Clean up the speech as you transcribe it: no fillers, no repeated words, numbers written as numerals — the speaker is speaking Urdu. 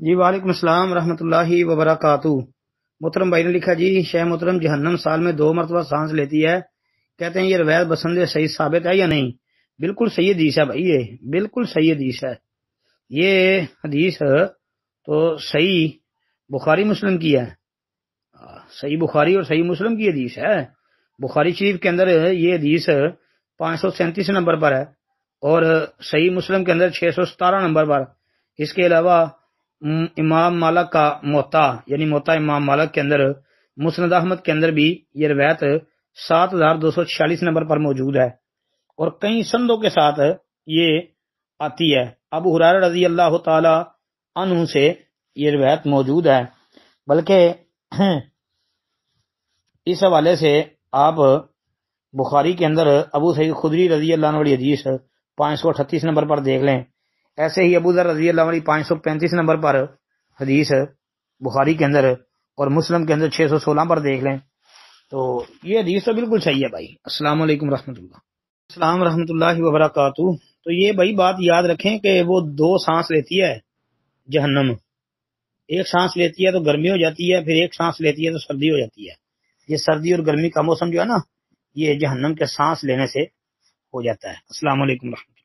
جی وعلیکم السلام ورحمۃ اللہ وبرکاتہ۔ محترم بھائی نے لکھا جی شہ محترم جہنم سال میں 2 مرتبہ سانس لیتی ہے، کہتے ہیں یہ روایت بسند صحیح ثابت ہے یا نہیں؟ بالکل صحیح حدیث ہے بھائی، یہ بالکل صحیح حدیث ہے۔ یہ حدیث تو صحیح بخاری مسلم کی ہے، صحیح بخاری اور صحیح مسلم کی حدیث ہے۔ بخاری شریف کے اندر یہ حدیث 537 نمبر پر ہے اور صحیح مسلم کے اندر 617 نمبر پر۔ اس کے علاوہ امام مالک کا موطا یعنی موطا امام مالک کے اندر، مسند احمد کے اندر بھی یہ روایت 7246 نمبر پر موجود ہے اور کئی سندوں کے ساتھ یہ آتی ہے۔ ابو ہریرہ رضی اللہ تعالی عنہ سے یہ روایت موجود ہے، بلکہ اس حوالے سے آپ بخاری کے اندر ابو سعید خدری رضی اللہ عنہ والی حدیث 538 نمبر پر دیکھ لیں، ایسے ہی ابو ذر رضی اللہ عنہ 535 نمبر پر حدیث بخاری کے اندر اور مسلم کے اندر 616 پر دیکھ لیں، تو یہ حدیث تو بالکل صحیح ہے بھائی۔ السلام علیکم رحمۃ اللہ۔ السلام ورحمۃ اللہ وبرکاتہ۔ تو یہ بھائی بات یاد رکھیں کہ وہ 2 سانس لیتی ہے جہنم، ایک سانس لیتی ہے تو گرمی ہو جاتی ہے، پھر ایک سانس لیتی ہے تو سردی ہو جاتی ہے۔ یہ سردی اور گرمی کا موسم جو ہے نا، یہ جہنم کے سانس لینے سے ہو جاتا ہے۔ السلام علیکم رحمۃ اللہ۔